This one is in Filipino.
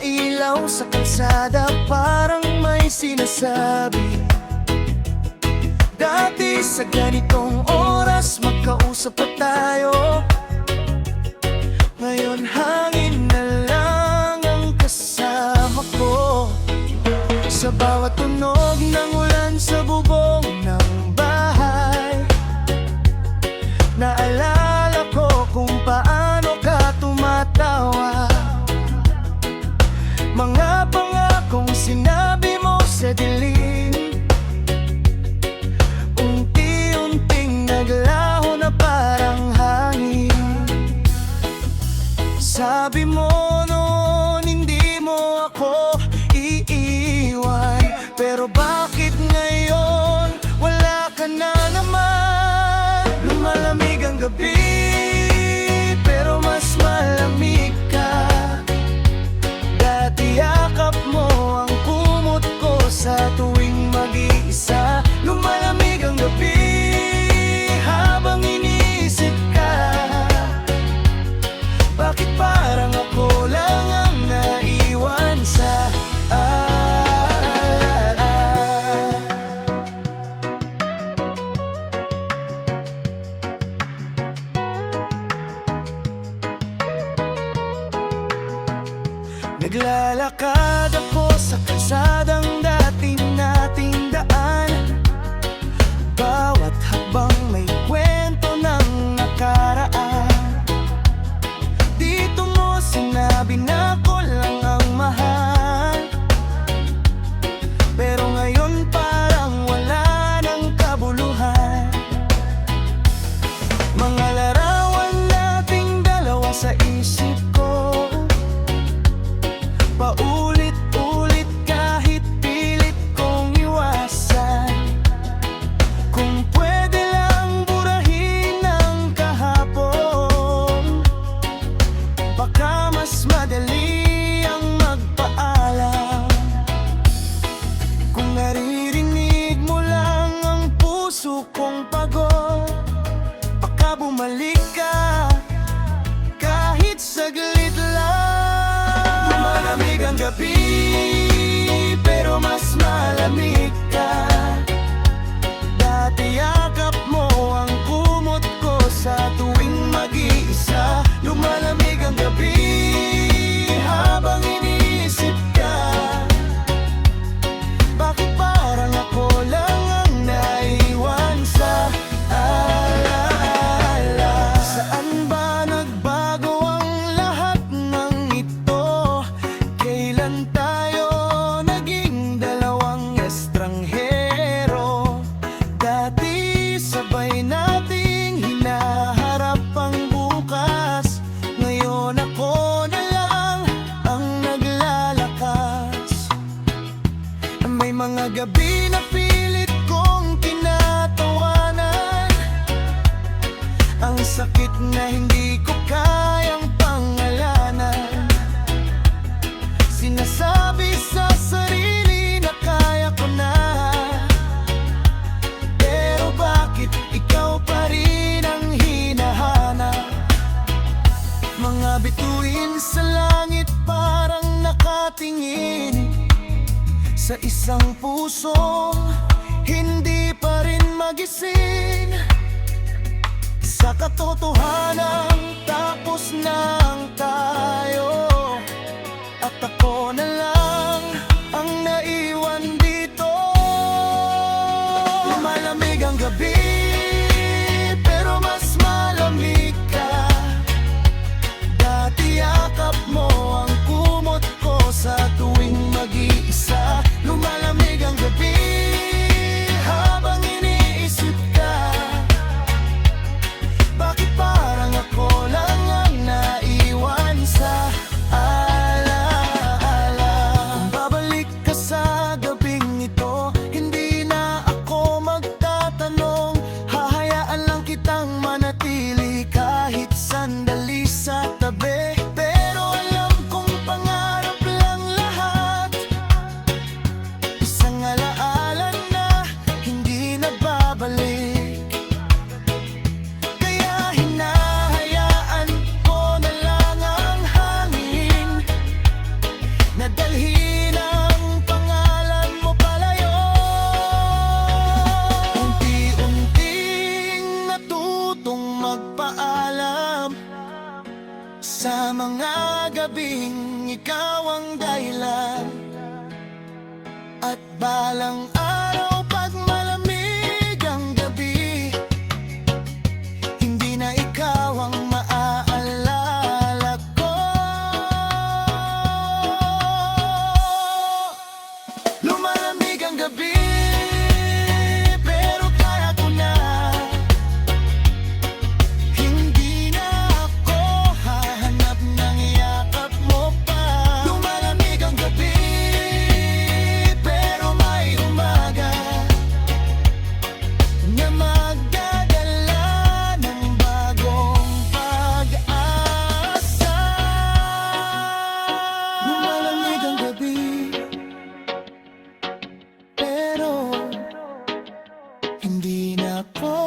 ilaw sa kalsada parang may sinasabi. Dati sa ganitong oras magkausap pa tayo. Ngayon hangin na lang ang kasama ko. Sa bawat tunog ng ulan sa bubong ng bahay, naalala ko kung paano ka tumatawa. Mga pangakong sinabi mo sa dilim, unti-unting naglaho na parang hangin. Sabi mo noon hindi mo ako iiwan, pero bakit ngayon wala ka na naman? Lumalamig ang gabi, pero mas malamig ka. Dati yakap mo ang kumot ko sa tuwing mag-iisa. Lumalamig ang gabi habang iniisip ka. Bakit parang ako lang ang naiwan sa Naglalakad ako sa kalsadang dati nating daan. Bawat hakbang may kwento ng nakaraan. Dito mo sinabi na ako lang ang mahal, pero ngayon parang wala ng kabuluhan. Mga larawan nating dalawa sa isip ko, paulit-ulit kahit pilit kong iwasan. Kung pwede lang burahin ang kahapon, baka mas madali ang magpaalam. Kung naririnig mo lang ang puso kong pagod, baka bumalik ka kahit saglit lang. Malamig ang gabi, pero mas malamig ka. Dati yakap mo ang kumot ko sa tuwing mag-iisa. Lumalamig ang gabi habang iniisip ka. Bakit parang ako lang ang naiwan sa alaala? Saan ba nagbago ang lahat ng ito? Kailan tayo naging dalawang estranghero? Dati sabay nating hinaharap ang bukas. Ngayon ako na lang ang naglalakas. May mga gabi na pilit kong tinatawanan, ang sakit na hindi ko kayang pangalanan. Sinasabi sa sarili na kaya ko na, pero bakit ikaw pa rin ang hinahanap? Mga bituin sa langit parang nakatingin sa isang pusong hindi pa rin magising. Sa katotohanan, tapos na ang tayo, at ako na lang ang naiwan dito. Malamig ang gabi, pero mas malamig ka. Dati yakap mo ang kumot ko sa tuwing mag-iisa. Lumalamig ang gabi habang iniisip ka. Bakit parang ako lang ang Sa mga gabing ikaw ang dahilan, at balang araw pag malamig ang gabi, hindi na ikaw ang maaalala ko. Lumalamig ang gabi, pero kaya ko na. Hindi na ako hahanap ng yakap mo pa. Lumalamig ang gabi, pero may umaga na magdadala ng bagong pag-asa. Lumalamig ang gabi, pero hindi na ako